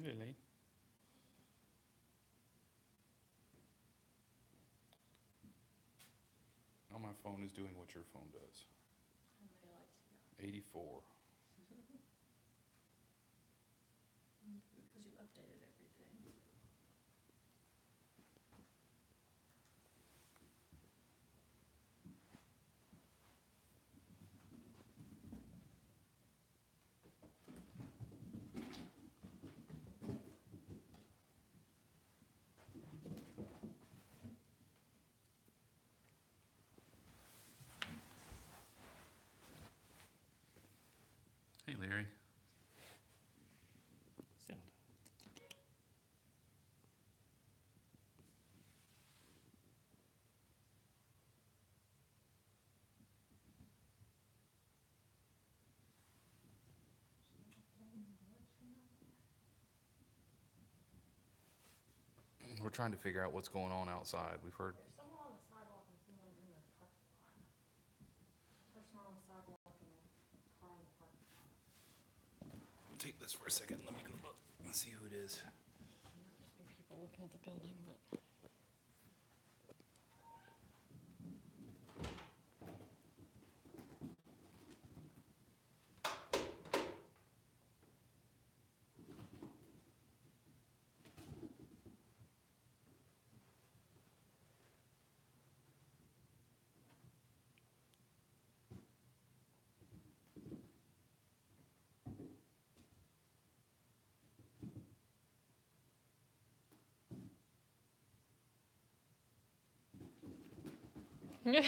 Lily. Oh, my phone is doing what your phone does. How many likes you got? 84. Because you updated everything. Hey, Larry. Sound. We're trying to figure out what's going on outside. We've heard. There's someone on the sidewalk and someone in the parking lot. Person on the sidewalk and a car in the parking lot. Take this for a second. Let me go look and see who it is. Might just be people looking at the building, but. Yeah.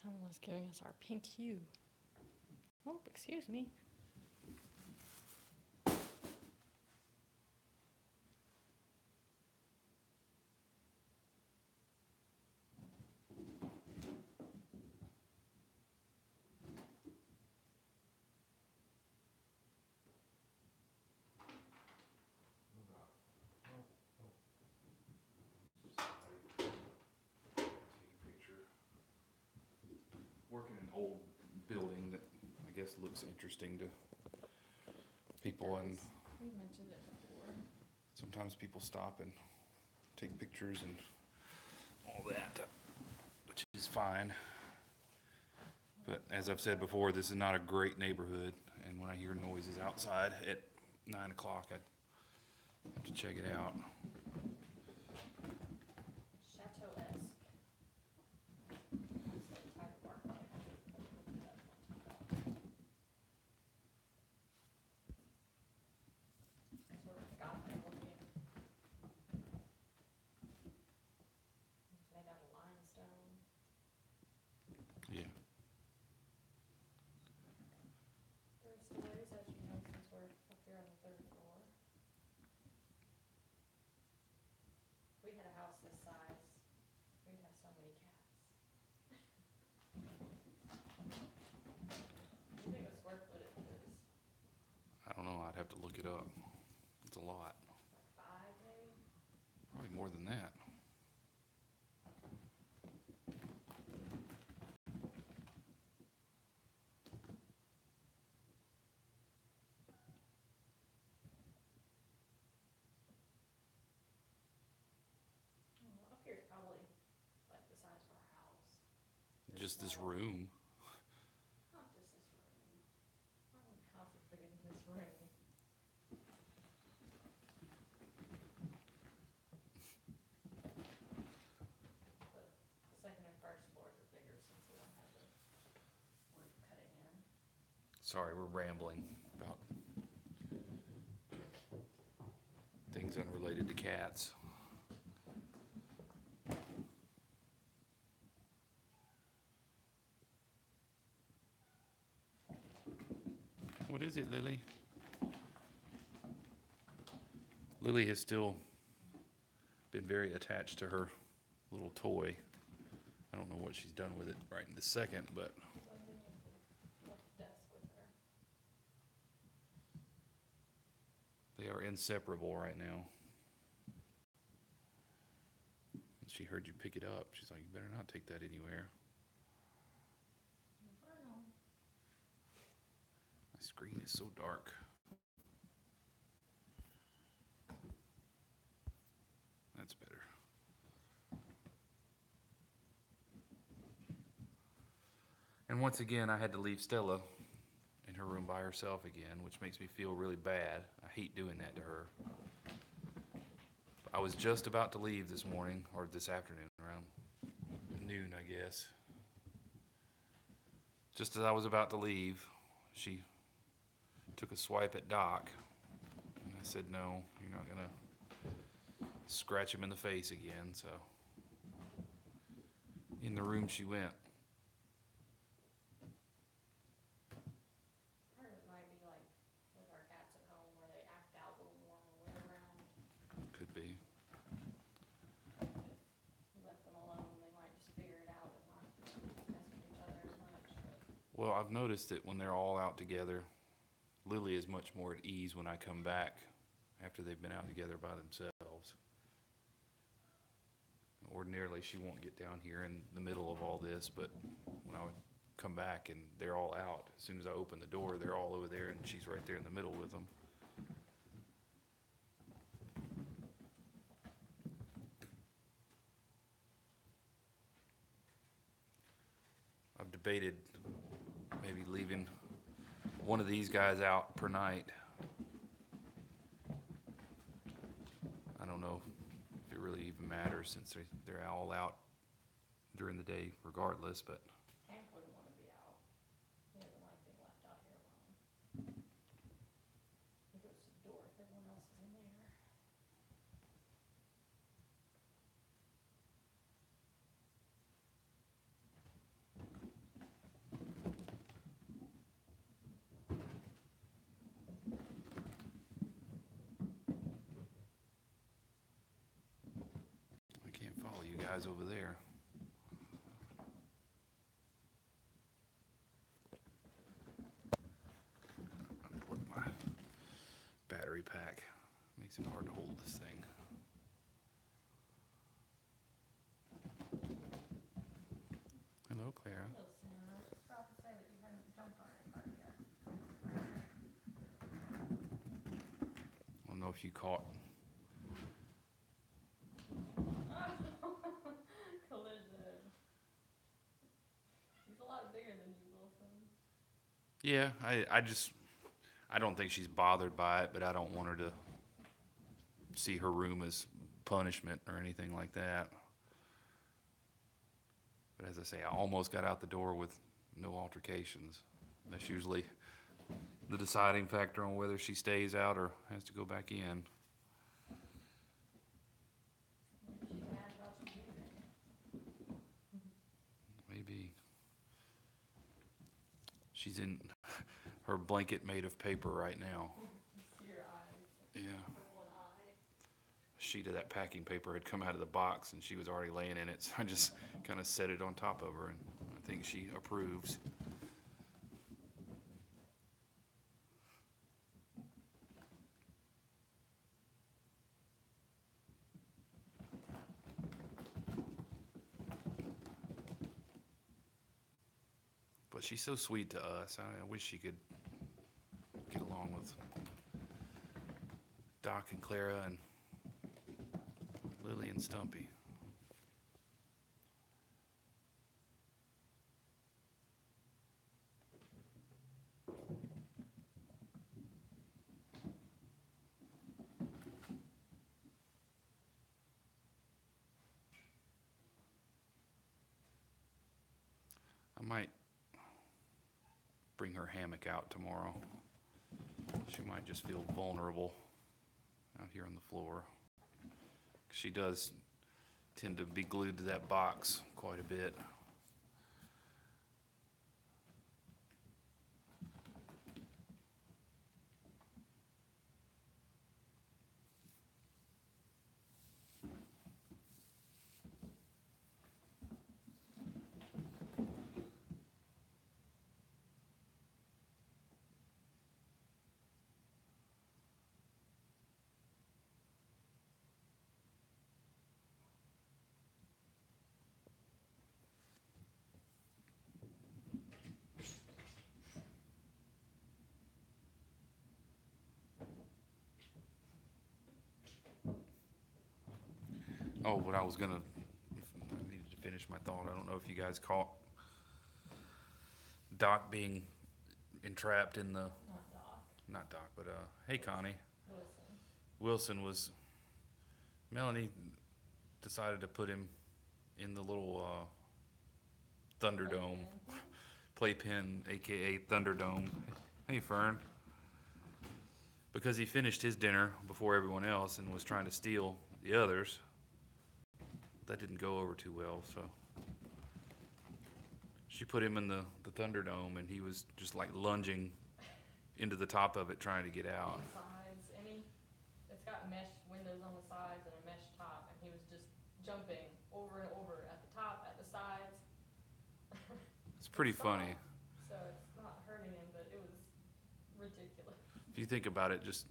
Someone was giving us our pink hue. Oh, excuse me. Working in an old building that I guess looks interesting to people, and We mentioned it before. sometimes people stop and take pictures and all that, which is fine. But as I've said before, this is not a great neighborhood, and when I hear noises outside at 9 o'clock, I have to check it out. Chateau-esque. That's the type of architecture that we looked at one time. Sort of Gothic looking. It's made out of limestone. Yeah. There's stories, as you know, since we're up here on the third floor. If we had a house this size, we'd have so many cats. What do you think of square footage is? I don't know. I'd have to look it up. It's a lot. Like 5 maybe? Probably more than that. Well, up here is probably like the size of our house. Just this room. Not just this room. Our house is bigger than this room. But the second and first floors are bigger since we don't have the wood cutting in. Sorry, we're rambling about things unrelated to cats. What is it, Lily? Lily has still been very attached to her little toy. I don't know what she's done with it right in this second, but So I think it's left the desk with her. they are inseparable right now. She heard you pick it up. She's like, you better not take that anywhere. I know. My screen is so dark. That's better. And once again, I had to leave Stella in her room by herself again, which makes me feel really bad. I hate doing that to her. I was just about to leave this morning, or this afternoon, around noon, I guess. Just as I was about to leave, she took a swipe at Doc, and I said, no, you're not gonna scratch him in the face again, so in the room she went. Part of it might be like with our cats at home where they act out a little more when we're around. Could be. If we left them alone, they might just figure it out and not mess with each other as much, but. Well, I've noticed that when they're all out together, Lily is much more at ease when I come back after they've been out together by themselves. Ordinarily, she won't get down here in the middle of all this, but when I would come back and they're all out, as soon as I open the door, they're all over there and she's right there in the middle with them. I've debated maybe leaving one of these guys out per night. I don't know if it really even matters since they're all out during the day regardless, but Hank wouldn't wanna be out. He doesn't like being left out here alone. He goes to the door if everyone else is in there. I can't follow you guys over there. Unplug my battery pack. Makes it hard to hold this thing. Hello, Clara. Hello, Sarah. Proud to say that you hadn't jumped on anybody yet. I don't know if you caught. Collision. He's a lot bigger than you, Wilson. Yeah, I don't think she's bothered by it, but I don't want her to see her room as punishment or anything like that. But as I say, I almost got out the door with no altercations. That's usually the deciding factor on whether she stays out or has to go back in. Maybe she's mad about you leaving. Maybe. She's in her blanket made of paper right now. See your eyes. Yeah. One eye. A sheet of that packing paper had come out of the box and she was already laying in it, so I just kind of set it on top of her and I think she approves. But she's so sweet to us. I wish she could get along with Doc and Clara and Lily and Stumpy. I might bring her hammock out tomorrow. She might just feel vulnerable out here on the floor. She does tend to be glued to that box quite a bit. Oh, what I was gonna, I needed to finish my thought. I don't know if you guys caught Doc being entrapped in the, Not Doc, not Doc, but, hey Connie. Wilson. Wilson was, Melanie decided to put him in the little, Thunderdome, playpen, AKA Thunderdome. Hey Fern. Because he finished his dinner before everyone else and was trying to steal the others. That didn't go over too well, so. She put him in the Thunderdome and he was just like lunging into the top of it trying to get out. Sides, it's got mesh windows on the sides and a mesh top, and he was just jumping over and over at the top, at the sides. It's pretty funny. So it's not hurting him, but it was ridiculous. If you think about it, just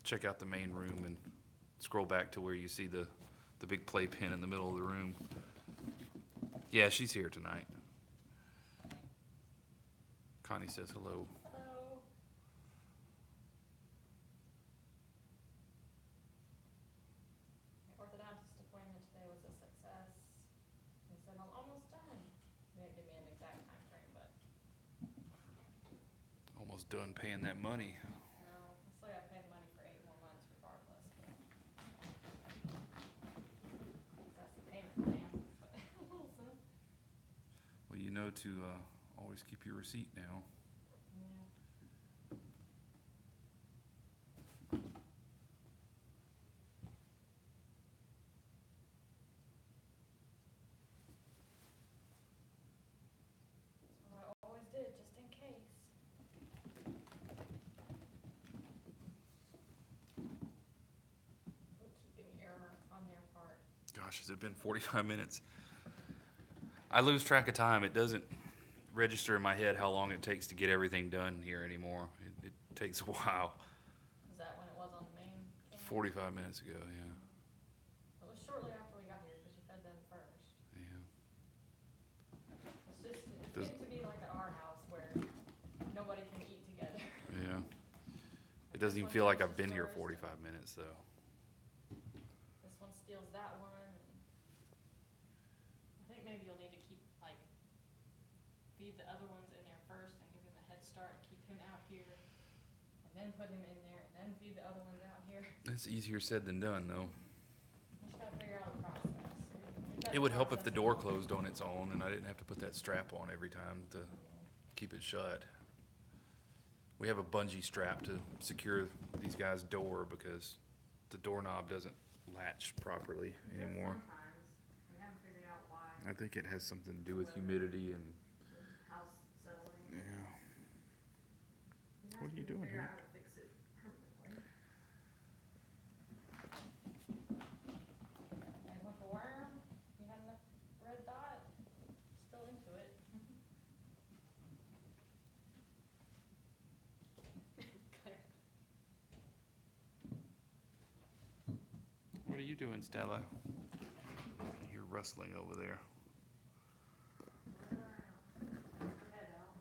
check out the main room and scroll back to where you see the big playpen in the middle of the room. Yeah, she's here tonight. Connie says hello. Hello. My orthodontist appointment today was a success. He said, I'm almost done. They didn't give me an exact time frame, but Almost done paying that money. no, I still gotta pay the money for 8 more months regardless. But that's the payment plan. We'll see. Well, you know to always keep your receipt now. Yeah. That's what I always did, just in case. Bookkeeping error on their part. Gosh, has it been 45 minutes? I lose track of time. It doesn't register in my head how long it takes to get everything done here anymore. It takes a while. Is that when it was on the main camera? 45 minutes ago, yeah. It was shortly after we got here, because you fed them first. Yeah. It's Does- getting to be like at our house where nobody can eat together. Yeah. It doesn't even feel like I've been here 45 minutes, though. This one steals that one, and I think maybe you'll need to keep, like, feed the other ones in there first and give him a head start and keep him out here, and then put him in there, and then feed the other ones out here. It's easier said than done, though. We just gotta figure out the process. We've got It would help if the process door in closed on its own and I didn't have to put that strap on every time to keep it shut. We have a bungee strap to secure these guys' door because the doorknob doesn't latch properly anymore. Sometimes, we haven't figured out why. I think it has something to do with humidity and, House settling. yeah. What are you doing here? Figure out how to fix it permanently. And with the worm, you had enough red dot, still into it. What are you doing, Stella? You're rustling over there. Head out.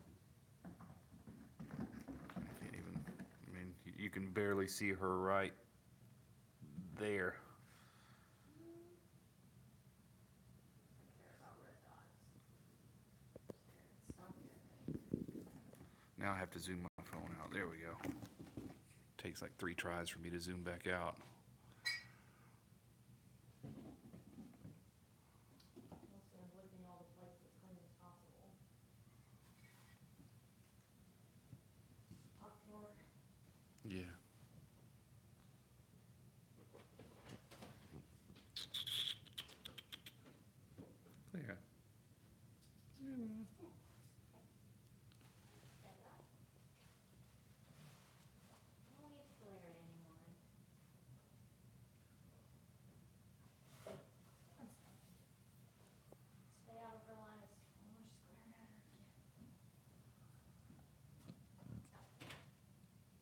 I can't even, I mean, you can barely see her right there. Care about red dots. Now I have to zoom my phone out. There we go. Takes like 3 tries for me to zoom back out. Mostly I'm licking all the plates as clean as possible. Top drawer. Yeah. Clear. Head out. No need to glare anymore. Stay out of her eyes. Oh, she's glaring at her again.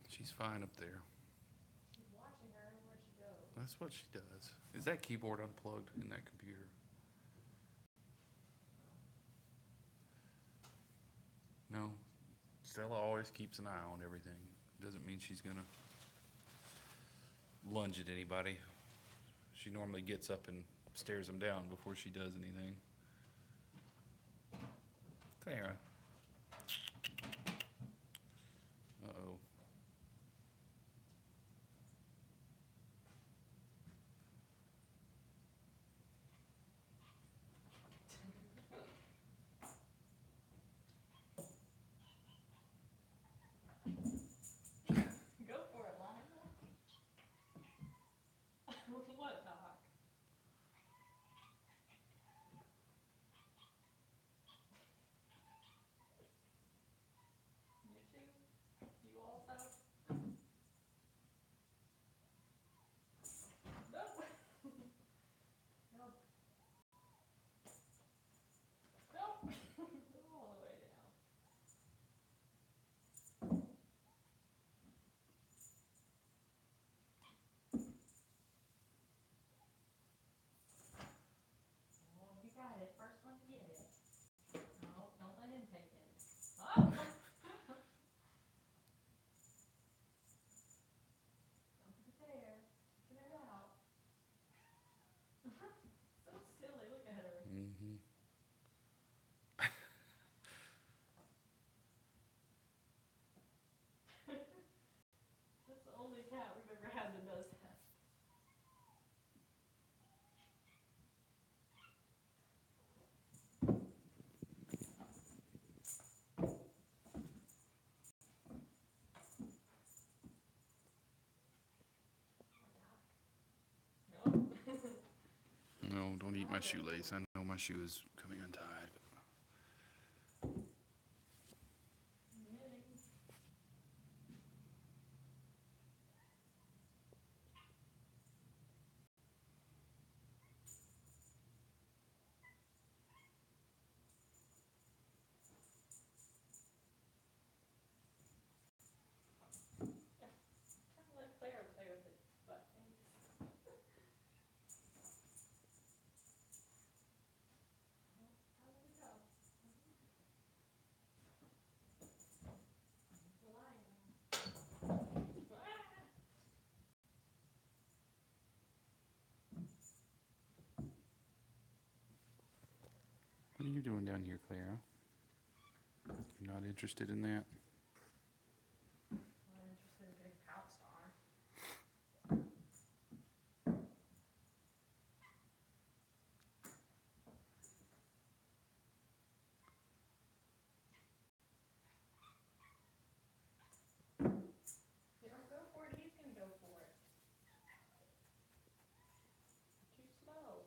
She's fine up there. She's watching her where she goes. That's what she does. Is that keyboard unplugged in that computer? No. Stella always keeps an eye on everything. Doesn't mean she's gonna lunge at anybody. She normally gets up and stares them down before she does anything. Clara. Uh-oh. Go for it, Lionel. What, Doc? You too? You also? Nope. Nope. Nope. All the way down. Oh, you got it. First one to get it. No, don't let him take it. Oh! Don't put it there. Get it out. So silly. Look at her. Mm-hmm. That's the only cat we've ever had that does that. Nope. No, don't eat my shoelace. I know my shoe is coming untied. Let Claire play with it. But thanks. How did it go? Lion. Ah! What are you doing down here, Clara? You're not interested in that? I'm interested in getting pounced on. You don't go for it, he's gonna go for it. Too slow.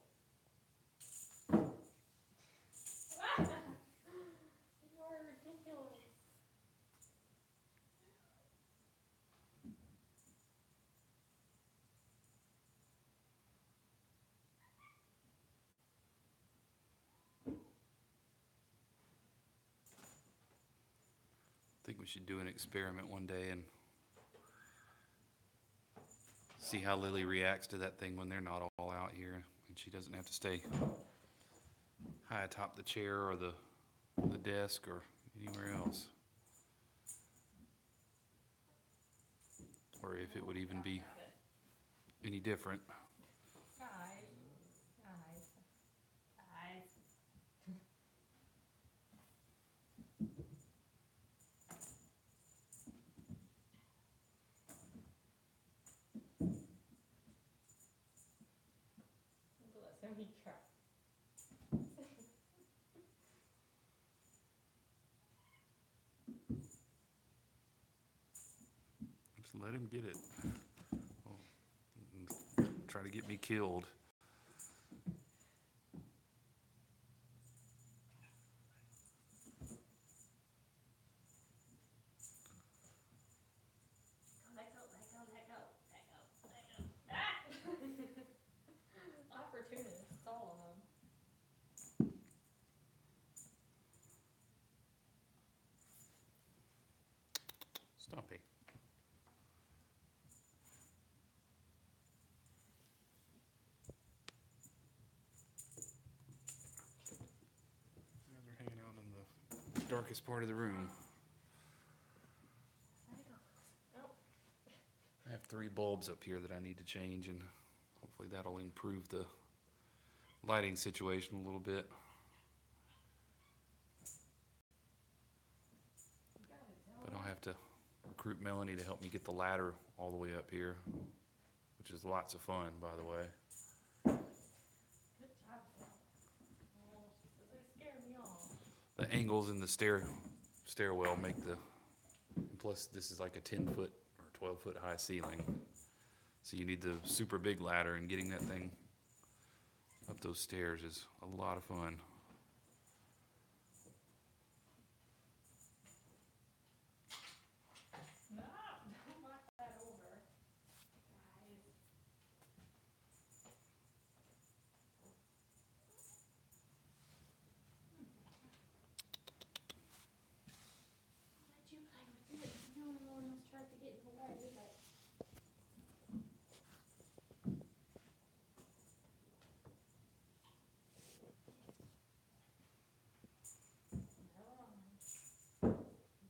Ah! You are ridiculous. I think we should do an experiment one day and see how Lily reacts to that thing when they're not all out here and she doesn't have to stay high atop the chair or the desk or anywhere else. Or if it would even be any different. Guys, guys, guys. Let Sammy try. Just let him get it. Oh, try to get me killed. Let go, let go, let go, let go, let go. Ah! Opportunists, all of them. Stumpy. You guys are hanging out in the darkest part of the room. Let it go. Nope. I have 3 bulbs up here that I need to change, and hopefully that'll improve the lighting situation a little bit. But I'll have to recruit Melanie to help me get the ladder all the way up here, which is lots of fun, by the way. Good job, Phil. Oh, she says they scared me off. The angles in the stairwell make the, plus this is like a 10-foot or 12-foot high ceiling. So you need the super big ladder, and getting that thing up those stairs is a lot of fun. No, don't knock that over. Guys. Let you play with it. No one else tried to get in the way, but.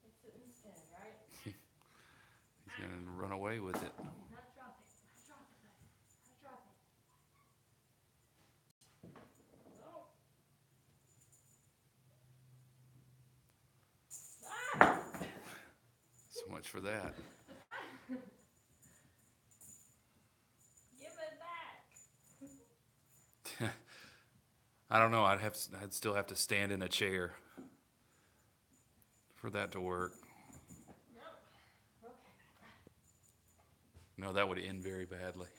Fix it instead, right? He's gonna run away with it. Not drop it. Not drop it, buddy. Not drop it. No. Ah! So much for that. Give it back. I don't know. I'd still have to stand in a chair for that to work. No. Okay. No, that would end very badly.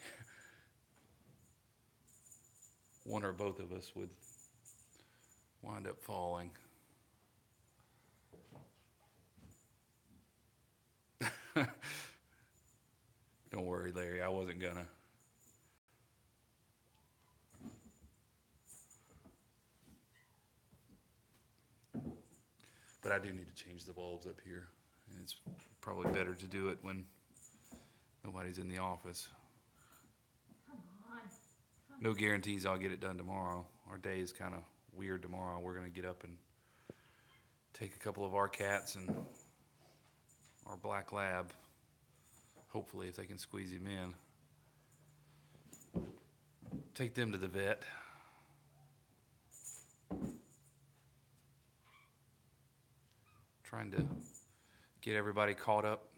One or both of us would wind up falling. Don't worry, Larry. I wasn't gonna. But I do need to change the bulbs up here. And it's probably better to do it when nobody's in the office. Come on. No guarantees I'll get it done tomorrow. Our day is kind of weird tomorrow. We're going to get up and take a couple of our cats and our black lab, hopefully if they can squeeze him in, take them to the vet. Trying to get everybody caught up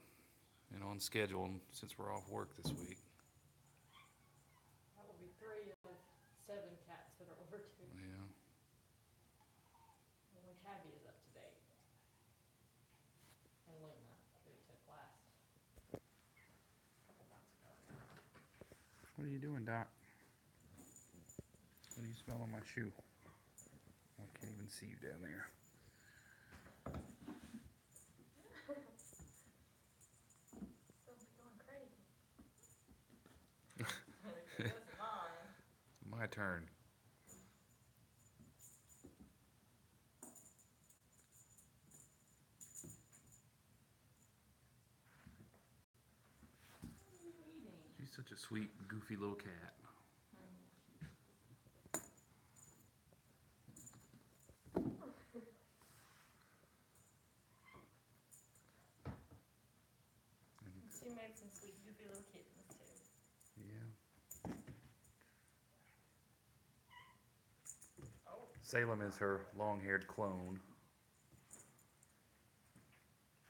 and on schedule since we're off work this week. That will be 3 of 7 cats that are over 2. Yeah. Only Tabby is up to date. And Luna, who we took last. Couple months ago. What are you doing, Doc? What do you smell on my shoe? I can't even see you down there. Sounds like going crazy. That's mine. My turn. What are you eating? She's such a sweet, goofy little cat. She made some sweet, goofy little kittens too. Yeah. Oh, Salem is her long-haired clone.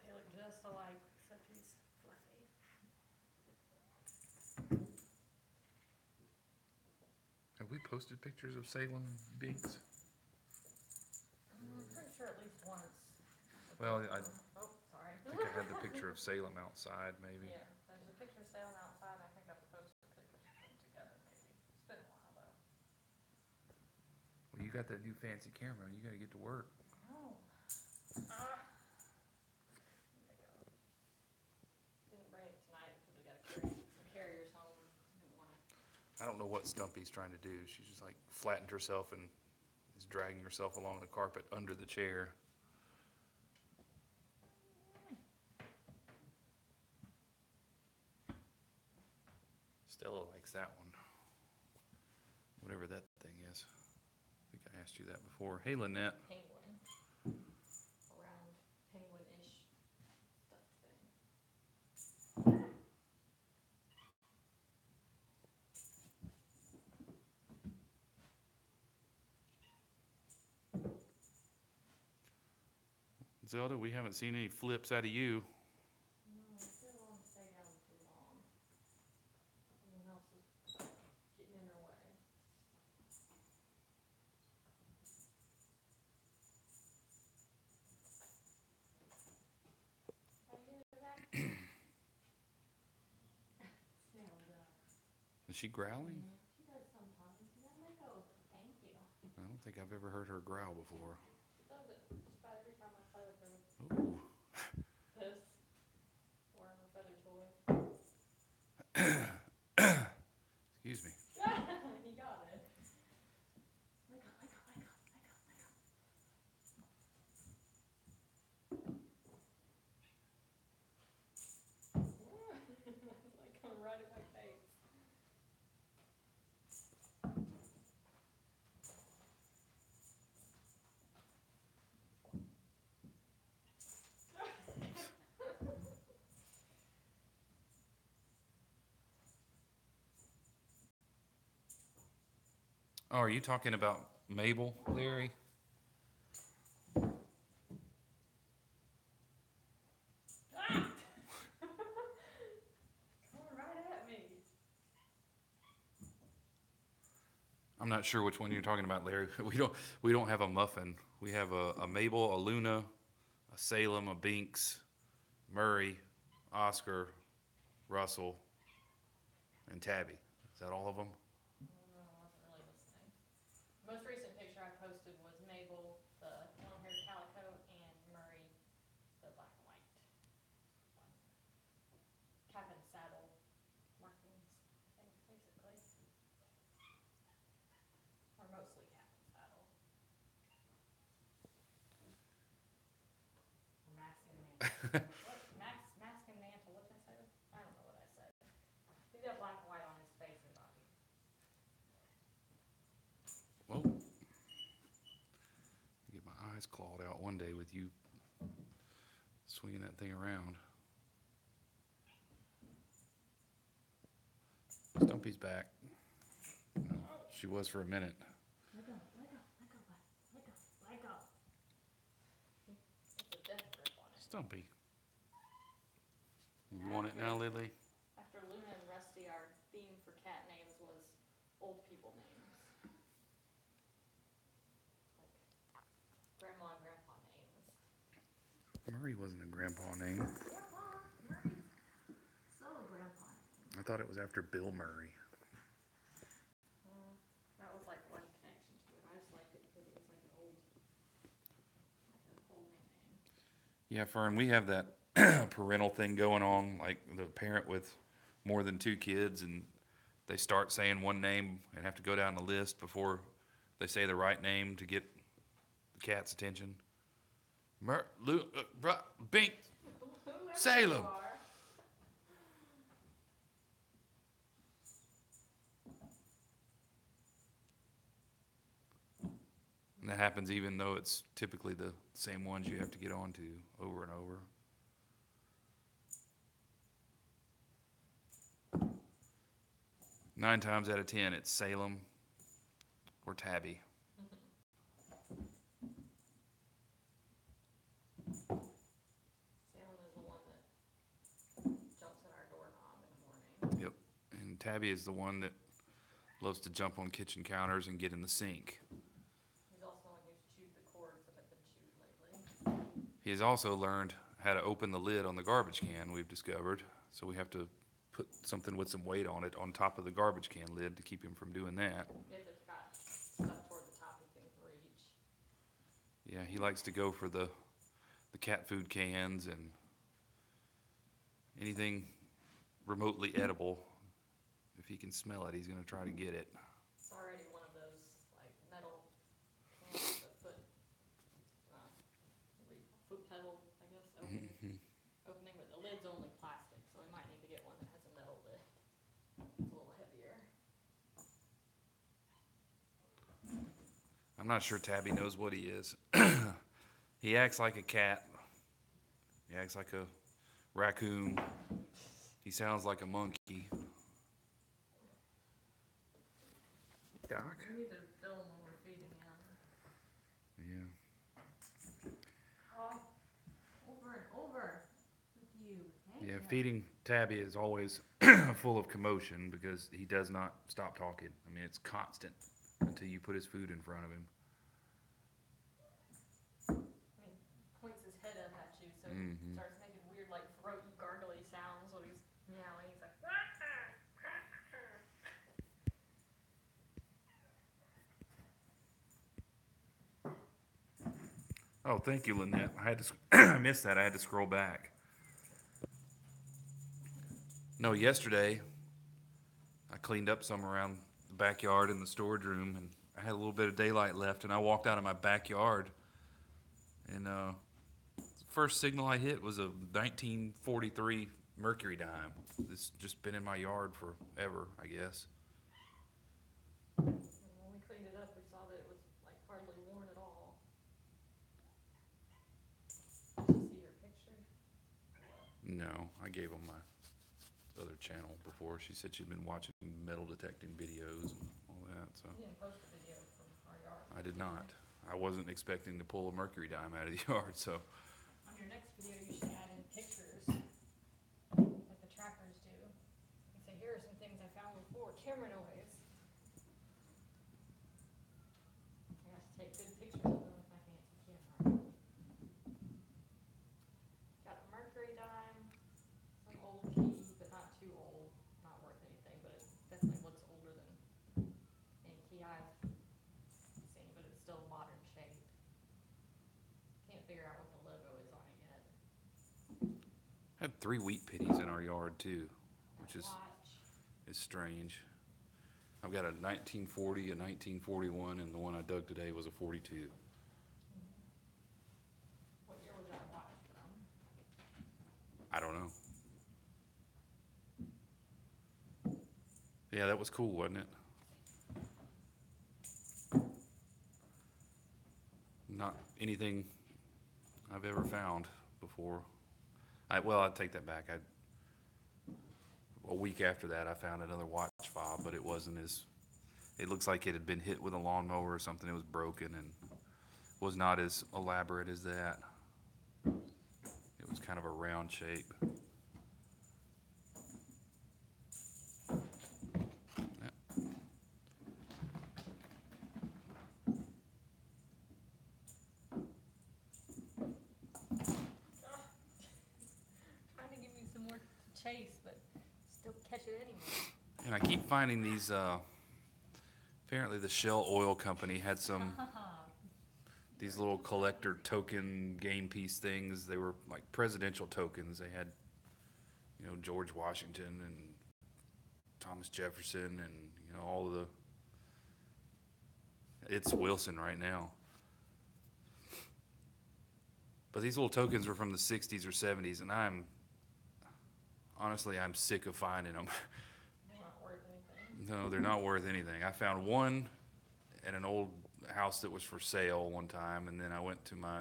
they look just alike, except he's fluffy. Have we posted pictures of Salem Biggs? I'm pretty sure at least once. Well, I Oh, sorry. think I had the picture of Salem outside, maybe. Yeah, there's a picture sailing outside. I think I've posted pictures of them together, maybe. It's been a while though. Well, you got that new fancy camera. You got to get to work. Oh. Ah. Didn't bring it tonight because we gotta carry some carriers home. Didn't want to. I don't know what Stumpy's trying to do. She's just like flattened herself and is dragging herself along the carpet under the chair. Stella likes that one. Whatever that thing is. I think I asked you that before. Hey, Lynette. Penguin. Around penguin-ish stuff thing. Zelda, we haven't seen any flips out of you. No, I still don't want to stay down too long. Everyone else is getting in their way. How you doing back? Zelda. Is she growling? She does sometimes. You gotta let go. Thank you. I don't think I've ever heard her growl before. She does it just about every time I play with her. Ooh. This. Or her feather toy. Excuse me. You got it. Let go, let go, let go, let go, let go. Like coming right at my face. Oh, are you talking about Mabel, Larry? Coming right at me. I'm not sure which one you're talking about, Larry. We don't have a muffin. We have a Mabel, a Luna, a Salem, a Binks, Murray, Oscar, Russell, and Tabby. Is that all of them? No, I wasn't really listening. Most recent picture I posted was Mabel, the long-haired calico, and Murray, the black and white. Cap and saddle markings, I think, basically. Or mostly cap and saddle. Or mask and mantle. What? Mask and mantle, what did I say? I don't know what I said. He's got black and white on his face and body. Well, get my eyes clawed out one day with you swinging that thing around. Stumpy's back. No, she was for a minute. Let go, let go, let go, let go, let go. It's a death grip on it. Stumpy. You want it now, Lily? After Luna and Rusty, our theme for cat names was old people names. Like grandma and grandpa names. Murray wasn't a grandpa name. Grandpa, Murray. So a grandpa name. I thought it was after Bill Murray. That was like one connection to it. I just liked it because it was like an old name. Yeah, Fern, we have that parental thing going on, like the parent with more than 2 kids, and they start saying one name and have to go down the list before they say the right name to get the cat's attention. Bink, Salem. And that happens even though it's typically the same ones you have to get on to over and over. Nine times out of 10, it's Salem or Tabby. Salem is the one that jumps at our doorknob in the morning. Yep. And Tabby is the one that loves to jump on kitchen counters and get in the sink. He's also the one who's chewed the cords that have been chewed lately. He has also learned how to open the lid on the garbage can, we've discovered. So we have to put something with some weight on it on top of the garbage can lid to keep him from doing that. If it's got stuff toward the top, he can reach. Yeah, he likes to go for the cat food cans and anything remotely edible. If he can smell it, he's going to try to get it. It's already one of those like metal cans with a foot pedal, I guess, opening, but the lid's only plastic, so we might need to get one that has a metal lid. It's a little heavier. I'm not sure Tabby knows what he is. He acts like a cat. He acts like a raccoon. He sounds like a monkey. Doc? We need to film when we're feeding him. Yeah. Oh, feeding Tabby is always full of commotion because he does not stop talking. I mean, it's constant until you put his food in front of him. I mean, points his head up at you, so he Mhm. starts making weird, like, throaty, gargly sounds when he's meowing. He's like, Oh, thank you, Lynette. I had to, I missed that. I had to scroll back. No, yesterday I cleaned up some around the backyard in the storage room, and I had a little bit of daylight left, and I walked out of my backyard, and first signal I hit was a 1943 Mercury dime. It's just been in my yard forever, I guess. and when we cleaned it up, we saw that it was, like, hardly worn at all. Did you see your picture? No, I gave him my other channel before. She said she'd been watching metal detecting videos and all that, so. You didn't post a video from our yard. I did not. I wasn't expecting to pull a Mercury dime out of the yard, so. On your next video, you should add in pictures, like the trackers do. And say, here are some things I found before, camera noise. I have to take good pictures of them with my fancy camera. Got a Mercury dime, some old key, but not too old, not worth anything, but it definitely looks older than any key I've seen, but it's still modern shape. Can't figure out what the logo is on it yet. Had 3 wheat pennies in our yard too, which is Watch. strange. I've got a 1940, a 1941, and the one I dug today was a 42. What year was that watch from? I don't know. Yeah, that was cool, wasn't it? Not anything I've ever found before. Well, I'd take that back. A week after that, I found another watch fob, but it wasn't as. It looks like it had been hit with a lawnmower or something. It was broken and was not as elaborate as that. It was kind of a round shape. Yep. Trying to give you some more chase, but still catch it anyway. And I keep finding these. Apparently, the Shell Oil Company had some. These little collector token game piece things. They were like presidential tokens. They had, George Washington and Thomas Jefferson and, all of the. It's Wilson right now. But these little tokens were from the 60s or 70s, and I'm sick of finding them. They're not worth anything. No, they're not worth anything. I found one at an old house that was for sale one time, and then I went to my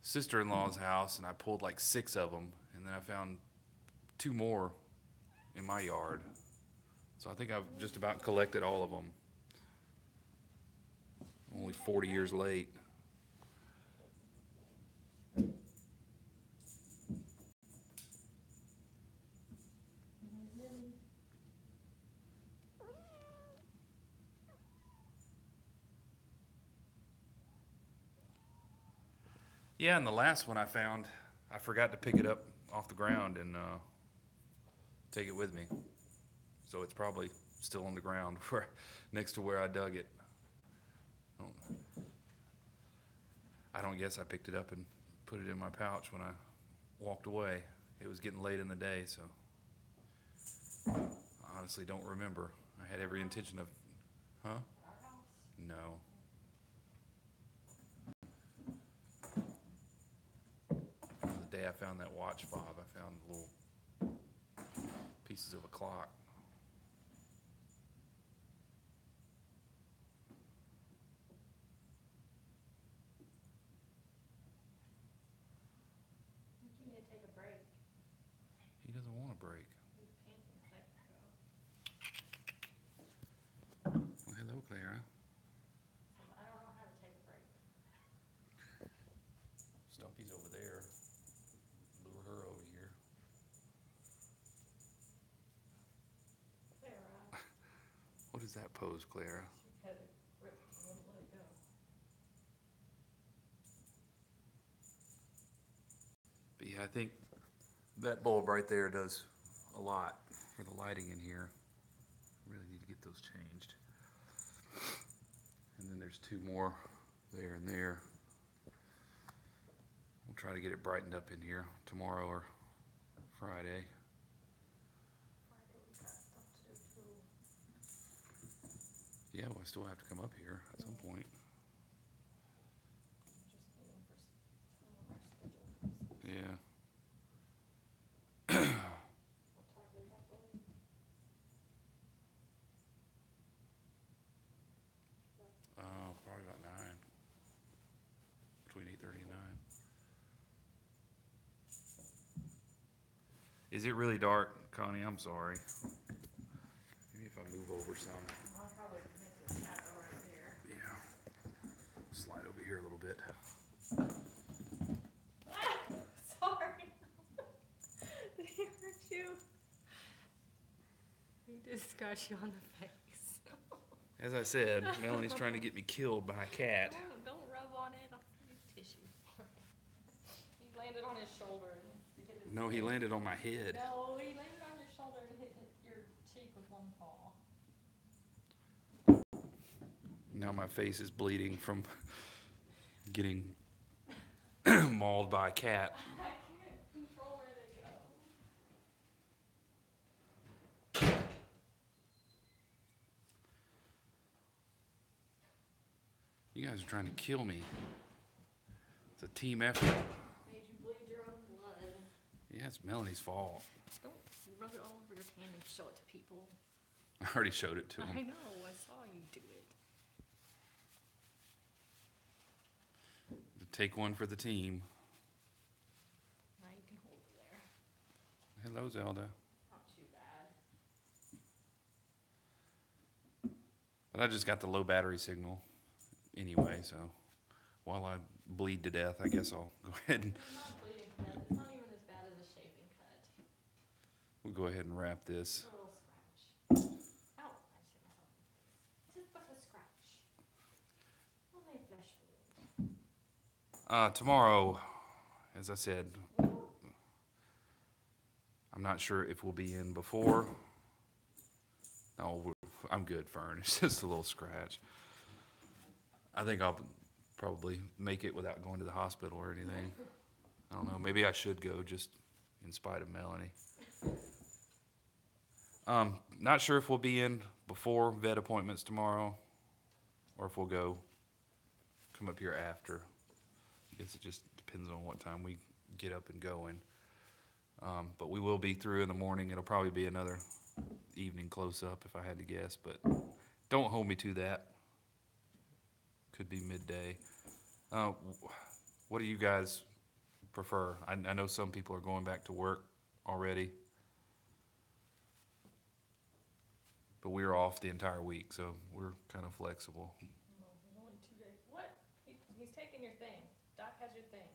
sister-in-law's house and I pulled like 6 of them, and then I found 2 more in my yard. So I think I've just about collected all of them. Only 40 years late. Yeah, and the last one I found, I forgot to pick it up off the ground and take it with me. So it's probably still on the ground next to where I dug it. I don't guess I picked it up and put it in my pouch when I walked away. It was getting late in the day, so I honestly don't remember. I had every intention of, huh? Our house? No. The day I found that watch fob, I found little pieces of a clock. I think you need to take a break. He doesn't want a break. He's panting a second ago. Well, hello, Clara. I don't know how to take a break. Stumpy's over there. Lure her over here. that pose, Clara? She had it ripped and wouldn't let it go. But yeah, I think that bulb right there does a lot for the lighting in here. Really need to get those changed. And then there's two more there and there. We'll try to get it brightened up in here tomorrow or Friday. Friday we got stuff to do too. Yeah, well, I still have to come up here at some point. Just waiting for time on our schedule. Yeah. What time do we have to leave? Probably about 9. Between 8:30 and 9. Is it really dark, Connie? I'm sorry. Maybe if I move over some. I'll probably make this cat go right there. Yeah. Slide over here a little bit. Ah, sorry. Did he hurt you? He did scratch you on the face. As I said, Melanie's trying to get me killed by a cat. Don't rub on it. I'll use tissue. He landed on his shoulder. And hit his No, he landed on my head. No, he landed on your shoulder and hit your cheek with one paw. Now my face is bleeding from getting mauled by a cat. I can't control where they go. You guys are trying to kill me. It's a team effort. Made you bleed your own blood. Yeah, it's Melanie's fault. Don't rub it all over your hand and show it to people. I already showed it to I him. know, I saw you do it. Take one for the team. Now you can hold it there. Hello, Zelda. Not too bad. But I just got the low battery signal anyway, so while I bleed to death, I guess I'll go ahead and It's not bleeding to death. It's not even as bad as a shaving cut. we'll go ahead and wrap this. A little scratch. Ow! I just hit myself in the face. Just but a scratch. Only a flesh wound. Tomorrow, as I said, I'm not sure if we'll be in before. No, I'm good, Fern. It's just a little scratch. I think I'll probably make it without going to the hospital or anything. I don't know. Maybe I should go just in spite of Melanie. Not sure if we'll be in before vet appointments tomorrow or if we'll come up here after. I guess it just depends on what time we get up and going. But we will be through in the morning. It'll probably be another evening close-up if I had to guess, but don't hold me to that. Could be midday. What do you guys prefer? I know some people are going back to work already, but we're off the entire week, so we're kind of flexible. No, there's only 2 days. What? He's taking your thing. Doc has your thing.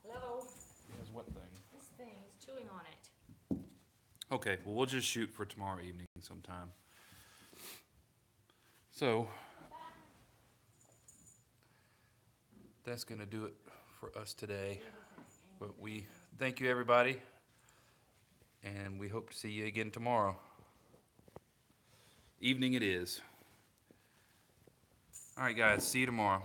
Hello? Yes, what thing? This thing. He's chewing on it. Okay, well, we'll just shoot for tomorrow evening sometime. So, that's going to do it for us today. But we thank you, everybody, and we hope to see you again tomorrow. Evening it is. All right, guys, see you tomorrow.